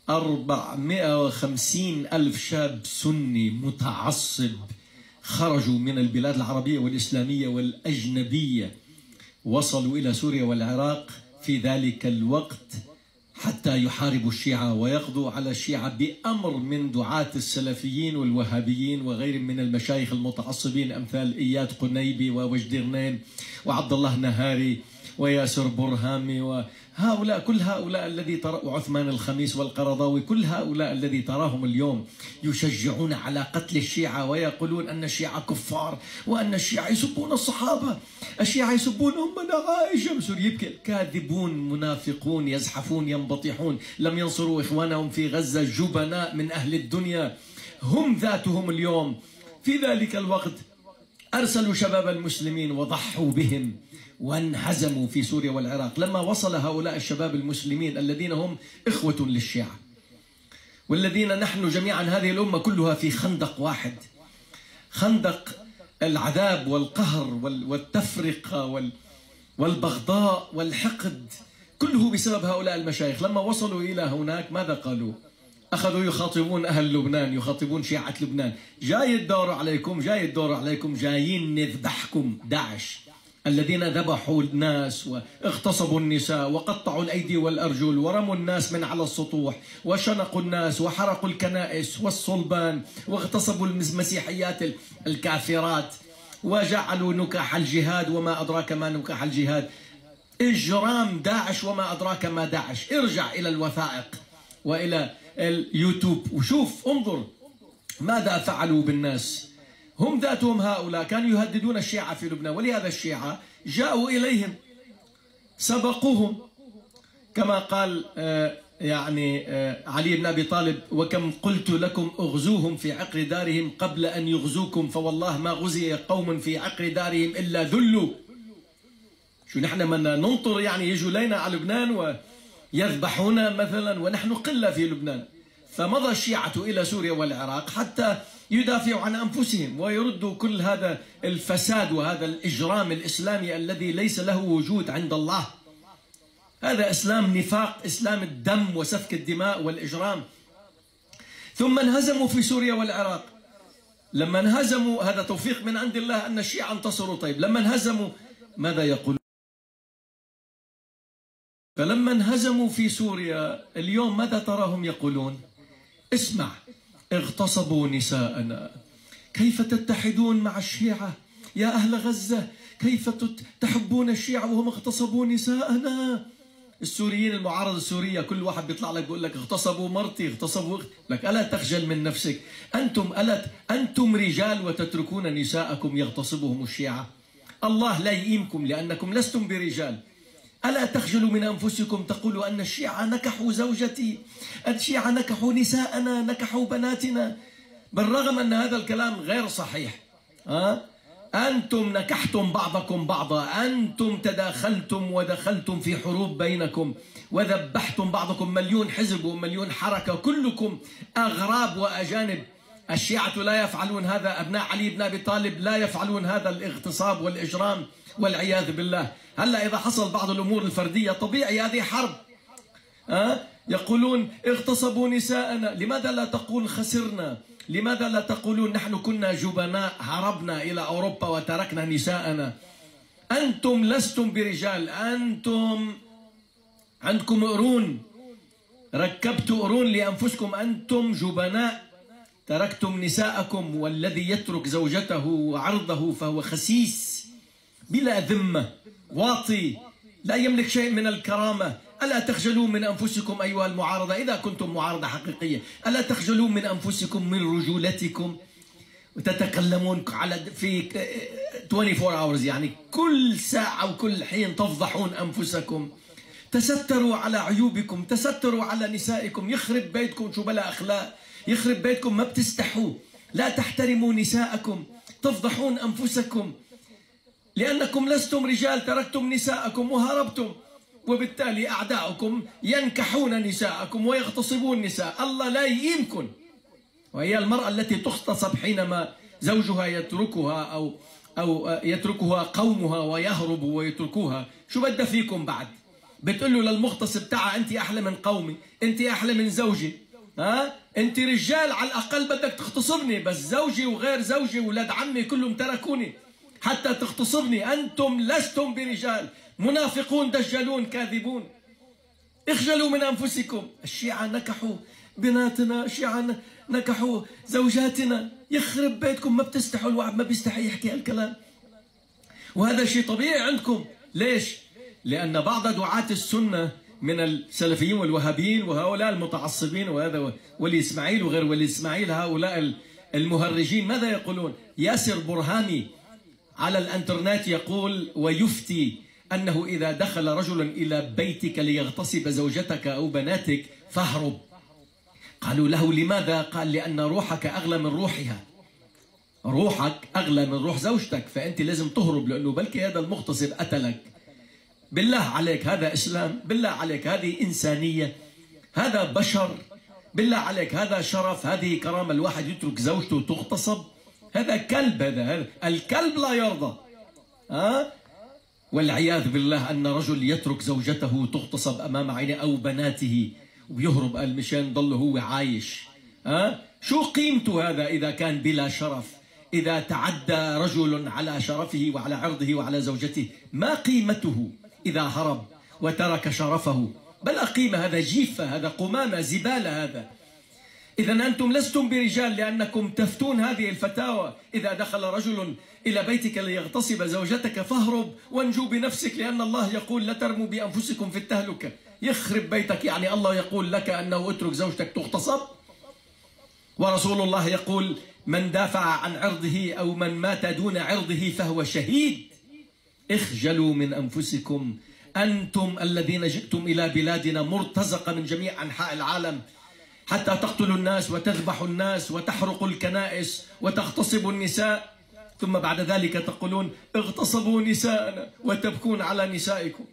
450 ألف شاب سني متعصب خرجوا من البلاد العربية والإسلامية والأجنبية، وصلوا إلى سوريا والعراق في ذلك الوقت حتى يحاربوا الشيعة ويقضوا على الشيعة بأمر من دعاة السلفيين والوهابيين وغيرهم من المشايخ المتعصبين أمثال إياد قنيبي ووجد غنيم وعبد الله نهاري وياسر برهامي وهؤلاء كل هؤلاء الذي ترى وعثمان الخميس والقرضاوي، كل هؤلاء الذي تراهم اليوم يشجعون على قتل الشيعة ويقولون أن الشيعة كفار وأن الشيعة يسبون الصحابة، الشيعة يسبون أمنا عائشة، يبكي. كاذبون منافقون يزحفون ينبطحون، لم ينصروا إخوانهم في غزة، جبناء من أهل الدنيا هم ذاتهم اليوم في ذلك الوقت أرسلوا شباب المسلمين وضحوا بهم وانهزموا في سوريا والعراق. لما وصل هؤلاء الشباب المسلمين الذين هم إخوة للشيعة والذين نحن جميعا هذه الأمة كلها في خندق واحد، خندق العذاب والقهر والتفرقة والبغضاء والحقد، كله بسبب هؤلاء المشايخ. لما وصلوا إلى هناك ماذا قالوا؟ أخذوا يخاطبون أهل لبنان، يخاطبون شيعة لبنان، جاي الدور عليكم، جاي الدور عليكم، جايين نذبحكم. داعش الذين ذبحوا الناس واغتصبوا النساء وقطعوا الأيدي والأرجل ورموا الناس من على السطوح وشنقوا الناس وحرقوا الكنائس والصلبان واغتصبوا المسيحيات الكافرات وجعلوا نكاح الجهاد وما أدراك ما نكاح الجهاد، إجرام داعش وما أدراك ما داعش. ارجع إلى الوثائق وإلى اليوتيوب وشوف، انظر ماذا فعلوا بالناس. هم ذاتهم هؤلاء كانوا يهددون الشيعة في لبنان، ولهذا الشيعة جاءوا إليهم سبقوهم كما قال علي بن أبي طالب: وكم قلت لكم اغزوهم في عقر دارهم قبل أن يغزوكم، فوالله ما غزي قوم في عقر دارهم إلا ذلوا. شو نحن بدنا ننطر يجوا لينا على لبنان ويذبحونا مثلا ونحن قلة في لبنان؟ فمضى الشيعة إلى سوريا والعراق حتى يدافعوا عن أنفسهم ويردوا كل هذا الفساد وهذا الإجرام الإسلامي الذي ليس له وجود عند الله. هذا إسلام نفاق، إسلام الدم وسفك الدماء والإجرام. ثم انهزموا في سوريا والعراق. لما انهزموا، هذا توفيق من عند الله أن الشيعة انتصروا. طيب لما انهزموا ماذا يقولون؟ فلما انهزموا في سوريا اليوم ماذا تراهم يقولون؟ اسمع: اغتصبوا نساءنا، كيف تتحدون مع الشيعة يا أهل غزة؟ كيف تحبون الشيعة وهم اغتصبوا نساءنا؟ السوريين، المعارضة السورية، كل واحد بيطلع لك بيقول لك اغتصبوا مرتي، اغتصبوا لك. ألا تخجل من نفسك؟ أنتم رجال وتتركون نساءكم يغتصبهم الشيعة. الله لا يئيمكم لأنكم لستم برجال. ألا تخجلوا من أنفسكم تقولوا أن الشيعة نكحوا زوجتي، الشيعة نكحوا نساءنا، نكحوا بناتنا، بالرغم أن هذا الكلام غير صحيح. أنتم نكحتم بعضكم بعضا، أنتم تداخلتم ودخلتم في حروب بينكم وذبحتم بعضكم، مليون حزب ومليون حركة، كلكم أغراب وأجانب. الشيعة لا يفعلون هذا، أبناء علي بن أبي طالب لا يفعلون هذا الاغتصاب والإجرام والعياذ بالله. هلا إذا حصل بعض الأمور الفردية طبيعي، هذه حرب. يقولون اغتصبوا نساءنا، لماذا لا تقول خسرنا؟ لماذا لا تقولون نحن كنا جبناء هربنا إلى أوروبا وتركنا نساءنا؟ أنتم لستم برجال، أنتم عندكم قرون، ركبتوا قرون لأنفسكم، أنتم جبناء تركتم نساءكم. والذي يترك زوجته وعرضه فهو خسيس بلا ذمة، واطي، لا يملك شيء من الكرامة. ألا تخجلون من أنفسكم أيها المعارضة إذا كنتم معارضة حقيقية؟ ألا تخجلون من أنفسكم، من رجولتكم؟ وتتكلمون في 24 hours، كل ساعة وكل حين تفضحون أنفسكم. تستروا على عيوبكم، تستروا على نسائكم. يخرب بيتكم، شو بلا أخلاق، يخرب بيتكم، ما بتستحوا، لا تحترموا نساءكم، تفضحون أنفسكم لأنكم لستم رجال، تركتم نساءكم وهربتم، وبالتالي أعداؤكم ينكحون نساءكم ويغتصبون نساء. الله لا يئيمكم. وهي المرأة التي تغتصب حينما زوجها يتركها أو يتركها قومها ويهرب ويتركوها، شو بدها فيكم بعد؟ بتقول له للمغتصب تعا أنت أحلى من قومي، أنت أحلى من زوجي، أنت رجال على الأقل بدك تغتصبني، بس زوجي وغير زوجي وولاد عمي كلهم تركوني حتى تغتصبني. أنتم لستم برجال، منافقون دجالون كاذبون. اخجلوا من أنفسكم. الشيعة نكحوا بناتنا، الشيعة نكحوا زوجاتنا. يخرب بيتكم، ما بتستحوا، الواحد ما بيستحي يحكي هالكلام، وهذا شيء طبيعي عندكم. ليش؟ لأن بعض دعاة السنة من السلفيين والوهابيين وهؤلاء المتعصبين، وهذا ولي إسماعيل وغير ولي إسماعيل، هؤلاء المهرجين ماذا يقولون؟ ياسر برهامي على الانترنت يقول ويفتي أنه إذا دخل رجل إلى بيتك ليغتصب زوجتك أو بناتك فاهرب. قالوا له لماذا؟ قال لأن روحك أغلى من روحها، روحك أغلى من روح زوجتك، فأنت لازم تهرب، لأنه بلكي هذا المغتصب قتلك. بالله عليك هذا إسلام؟ بالله عليك هذه إنسانية؟ هذا بشر؟ بالله عليك هذا شرف؟ هذه كرامة الواحد يترك زوجته تغتصب؟ هذا كلب، هذا الكلب لا يرضى. والعياذ بالله أن رجل يترك زوجته تغتصب أمام عينه أو بناته ويهرب قال مشان ضل هو عايش. شو قيمته هذا إذا كان بلا شرف؟ إذا تعدى رجل على شرفه وعلى عرضه وعلى زوجته، ما قيمته إذا هرب وترك شرفه؟ بلا قيمة، هذا جيفة، هذا قمامة، زبالة هذا. إذا أنتم لستم برجال لأنكم تفتون هذه الفتاوى. إذا دخل رجل إلى بيتك ليغتصب زوجتك فاهرب وانجو بنفسك، لأن الله يقول لا ترموا بأنفسكم في التهلكة. يخرب بيتك، يعني الله يقول لك أنه اترك زوجتك تغتصب؟ ورسول الله يقول من دافع عن عرضه أو من مات دون عرضه فهو شهيد. اخجلوا من أنفسكم، أنتم الذين جئتم إلى بلادنا مرتزقة من جميع أنحاء العالم حتى تقتلوا الناس وتذبحوا الناس وتحرقوا الكنائس وتغتصبوا النساء، ثم بعد ذلك تقولون اغتصبوا نساءنا وتبكون على نسائكم.